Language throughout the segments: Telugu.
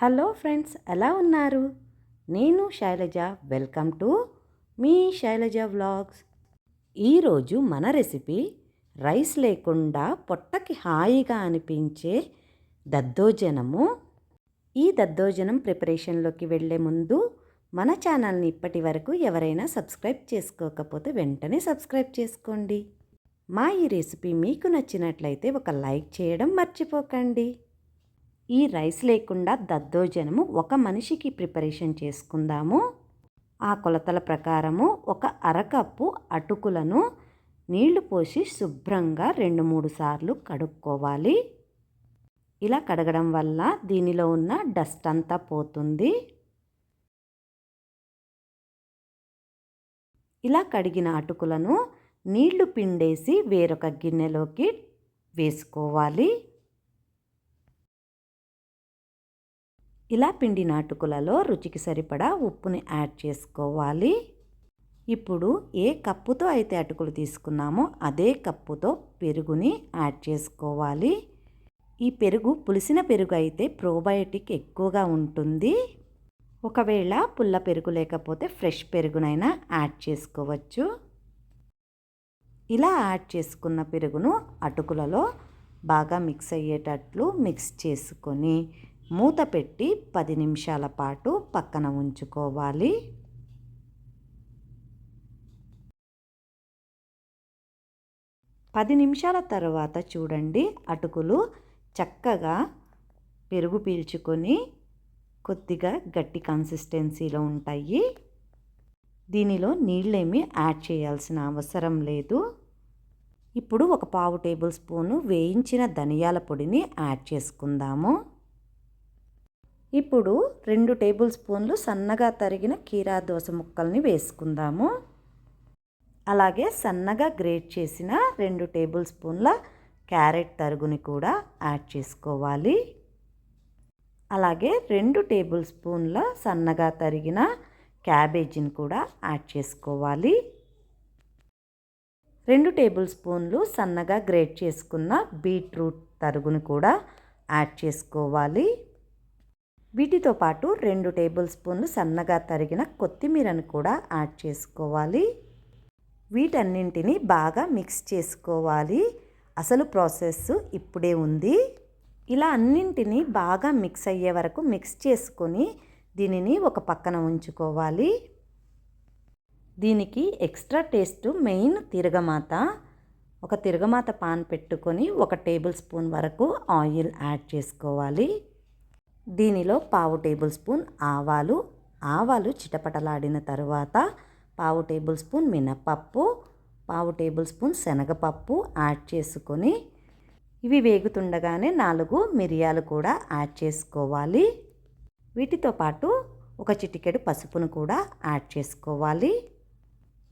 హలో ఫ్రెండ్స్, ఎలా ఉన్నారు? నేను శైలజ. వెల్కమ్ టు మీ శైలజ వ్లాగ్స్. ఈరోజు మన రెసిపీ రైస్ లేకుండా పొట్టకి హాయిగా అనిపించే దద్దోజనము. ఈ దద్దోజనం ప్రిపరేషన్లోకి వెళ్ళే ముందు మన ఛానల్ని ఇప్పటి వరకు ఎవరైనా సబ్స్క్రైబ్ చేసుకోకపోతే వెంటనే సబ్స్క్రైబ్ చేసుకోండి. మా ఈ రెసిపీ మీకు నచ్చినట్లయితే ఒక లైక్ చేయడం మర్చిపోకండి. ఈ రైస్ లేకుండా దద్దోజనము ఒక మనిషికి ప్రిపరేషన్ చేసుకుందాము. ఆ కొలతల ప్రకారము ఒక అరకప్పు అటుకులను నీళ్లు పోసి శుభ్రంగా 2-3 సార్లు కడుక్కోవాలి. ఇలా కడగడం వల్ల దీనిలో ఉన్న డస్ట్ అంతా పోతుంది. ఇలా కడిగిన అటుకులను నీళ్లు పిండేసి వేరొక గిన్నెలోకి వేసుకోవాలి. ఇలా పిండిన అటుకులలో రుచికి సరిపడా ఉప్పుని యాడ్ చేసుకోవాలి. ఇప్పుడు ఏ కప్పుతో అయితే అటుకులు తీసుకున్నామో అదే కప్పుతో పెరుగుని యాడ్ చేసుకోవాలి. ఈ పెరుగు పులిసిన పెరుగు అయితే ప్రోబయోటిక్ ఎక్కువగా ఉంటుంది. ఒకవేళ పుల్ల పెరుగు లేకపోతే ఫ్రెష్ పెరుగునైనా యాడ్ చేసుకోవచ్చు. ఇలా యాడ్ చేసుకున్న పెరుగును అటుకులలో బాగా మిక్స్ అయ్యేటట్లు మిక్స్ చేసుకొని మూత పెట్టి 10 నిమిషాల పాటు పక్కన ఉంచుకోవాలి. పది నిమిషాల తర్వాత చూడండి, అటుకులు చక్కగా పెరుగు పీల్చుకొని కొద్దిగా గట్టి కన్సిస్టెన్సీలో ఉంటాయి. దీనిలో నీళ్ళేమీ యాడ్ చేయాల్సిన అవసరం లేదు. ఇప్పుడు ఒక పావు టేబుల్ స్పూను వేయించిన ధనియాల పొడిని యాడ్ చేసుకుందాము. ఇప్పుడు 2 టేబుల్ స్పూన్లు సన్నగా తరిగిన కీరా దోస ముక్కల్ని వేసుకుందాము. అలాగే సన్నగా గ్రేట్ చేసిన 2 టేబుల్ స్పూన్ల క్యారెట్ తరుగుని కూడా యాడ్ చేసుకోవాలి. అలాగే 2 టేబుల్ స్పూన్ల సన్నగా తరిగిన క్యాబేజీని కూడా యాడ్ చేసుకోవాలి. 2 టేబుల్ స్పూన్లు సన్నగా గ్రేట్ చేసుకున్న బీట్రూట్ తరుగుని కూడా యాడ్ చేసుకోవాలి. వీటితో పాటు 2 టేబుల్ స్పూన్లు సన్నగా తరిగిన కొత్తిమీరను కూడా యాడ్ చేసుకోవాలి. వీటన్నింటినీ బాగా మిక్స్ చేసుకోవాలి. అసలు ప్రాసెస్ ఇప్పుడే ఉంది. ఇలా అన్నింటినీ బాగా మిక్స్ అయ్యే వరకు మిక్స్ చేసుకొని దీనిని ఒక పక్కన ఉంచుకోవాలి. దీనికి ఎక్స్ట్రా టేస్ట్ మెయిన్ తిరగమాత. ఒక తిరగమాత పాన్ పెట్టుకొని 1 టేబుల్ స్పూన్ వరకు ఆయిల్ యాడ్ చేసుకోవాలి. దీనిలో పావు టేబుల్ స్పూన్ ఆవాలు చిటపటలాడిన తర్వాత పావు టేబుల్ స్పూన్ మినపప్పు, పావు టేబుల్ స్పూన్ శనగపప్పు యాడ్ చేసుకొని ఇవి వేగుతుండగానే 4 మిరియాలు కూడా యాడ్ చేసుకోవాలి. వీటితో పాటు ఒక చిటికెడు పసుపును కూడా యాడ్ చేసుకోవాలి.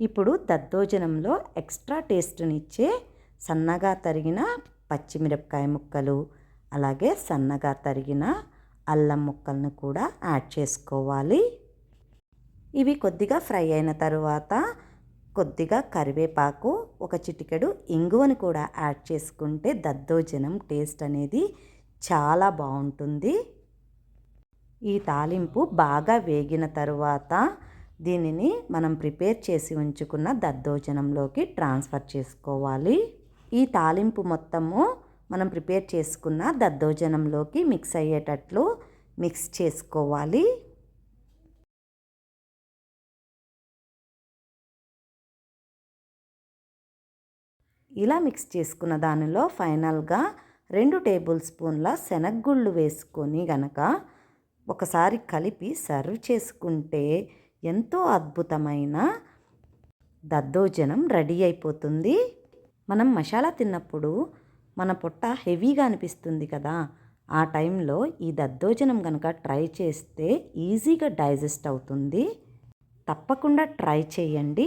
ఇప్పుడు దద్దోజనంలో ఎక్స్ట్రా టేస్ట్నిచ్చే సన్నగా తరిగిన పచ్చిమిరపకాయ ముక్కలు, అలాగే సన్నగా తరిగిన అల్లం ముక్కలను కూడా యాడ్ చేసుకోవాలి. ఇవి కొద్దిగా ఫ్రై అయిన తర్వాత కొద్దిగా కరివేపాకు, ఒక చిటికెడు ఇంగువను కూడా యాడ్ చేసుకుంటే దద్దోజనం టేస్ట్ అనేది చాలా బాగుంటుంది. ఈ తాలింపు బాగా వేగిన తరువాత దీనిని మనం ప్రిపేర్ చేసి ఉంచుకున్న దద్దోజనంలోకి ట్రాన్స్ఫర్ చేసుకోవాలి. ఈ తాలింపు మొత్తము మనం ప్రిపేర్ చేసుకున్న దద్దోజనంలోకి మిక్స్ అయ్యేటట్లు మిక్స్ చేసుకోవాలి. ఇలా మిక్స్ చేసుకున్న దానిలో ఫైనల్గా 2 టేబుల్ స్పూన్ల శనగగుళ్ళు వేసుకొని గనక ఒకసారి కలిపి సర్వ్ చేసుకుంటే ఎంతో అద్భుతమైన దద్దోజనం రెడీ అయిపోతుంది. మనం మసాలా తిన్నప్పుడు మన పొట్ట హెవీగా అనిపిస్తుంది కదా, ఆ టైంలో ఈ దద్దోజనం కనుక ట్రై చేస్తే ఈజీగా డైజెస్ట్ అవుతుంది. తప్పకుండా ట్రై చేయండి.